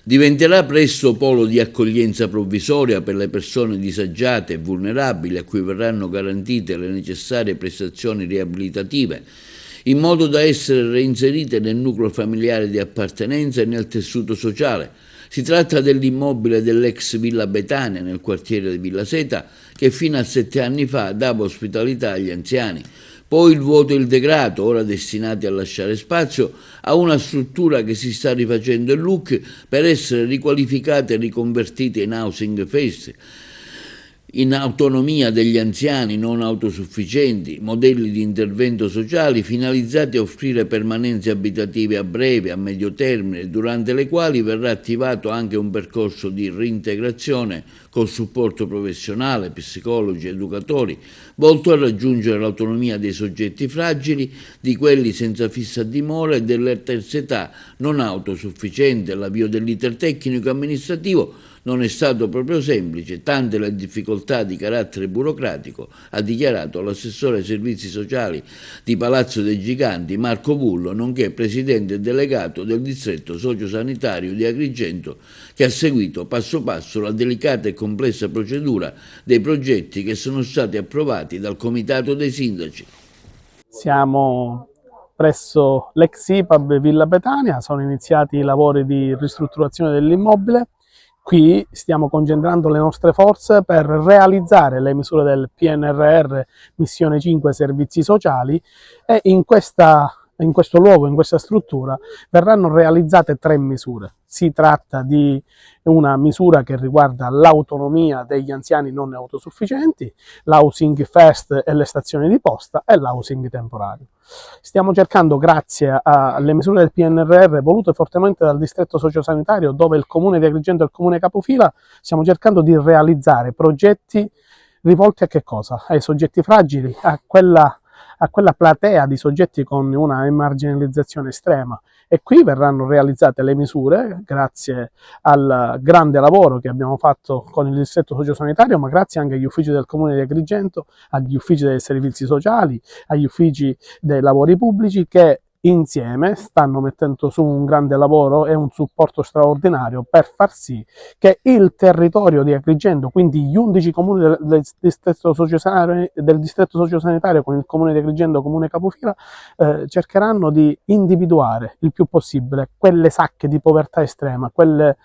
Diventerà presto polo di accoglienza provvisoria per le persone disagiate e vulnerabili a cui verranno garantite le necessarie prestazioni riabilitative, in modo da essere reinserite nel nucleo familiare di appartenenza e nel tessuto sociale. Si tratta dell'immobile dell'ex Villa Betania nel quartiere di Villa Seta, che fino a 7 anni fa dava ospitalità agli anziani. Poi il vuoto e il degrado, ora destinati a lasciare spazio a una struttura che si sta rifacendo in look per essere riqualificata e riconvertita in housing first, in autonomia degli anziani non autosufficienti, modelli di intervento sociali finalizzati a offrire permanenze abitative a breve, a medio termine, durante le quali verrà attivato anche un percorso di reintegrazione col supporto professionale, psicologi, educatori, volto a raggiungere l'autonomia dei soggetti fragili, di quelli senza fissa dimora e delle terze età non autosufficienti. L'avvio dell'iter tecnico-amministrativo non è stato proprio semplice, tante le difficoltà di carattere burocratico, ha dichiarato l'assessore ai servizi sociali di Palazzo dei Giganti Marco Bullo, nonché presidente delegato del distretto sociosanitario di Agrigento, che ha seguito passo passo la delicata e complessa procedura dei progetti che sono stati approvati dal Comitato dei Sindaci. Siamo presso l'ex IPAB Villa Betania, sono iniziati i lavori di ristrutturazione dell'immobile. Qui stiamo concentrando le nostre forze per realizzare le misure del PNRR Missione 5 Servizi Sociali e in questo luogo, in questa struttura, verranno realizzate 3 misure. Si tratta di una misura che riguarda l'autonomia degli anziani non autosufficienti, l'housing first e le stazioni di posta e l'housing temporaneo. Stiamo cercando, grazie alle misure del PNRR volute fortemente dal distretto sociosanitario, dove il comune di Agrigento è il comune capofila, stiamo cercando di realizzare progetti rivolti a che cosa? Ai soggetti fragili, a quella platea di soggetti con una emarginalizzazione estrema, e qui verranno realizzate le misure grazie al grande lavoro che abbiamo fatto con il distretto sociosanitario, ma grazie anche agli uffici del comune di Agrigento, agli uffici dei servizi sociali, agli uffici dei lavori pubblici, che insieme stanno mettendo su un grande lavoro e un supporto straordinario per far sì che il territorio di Agrigento, quindi gli 11 comuni del distretto sociosanitario con il comune di Agrigento, comune capofila, cercheranno di individuare il più possibile quelle sacche di povertà estrema, quelle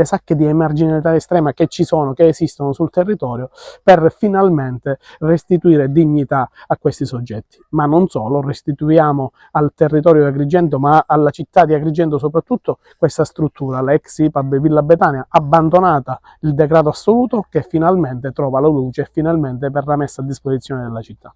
sacche di emarginalità estrema che ci sono, che esistono sul territorio, per finalmente restituire dignità a questi soggetti. Ma non solo, restituiamo al territorio di Agrigento, ma alla città di Agrigento soprattutto, questa struttura, la ex IPAB Villa Betania, abbandonata il degrado assoluto, che finalmente trova la luce e finalmente verrà messa a disposizione della città.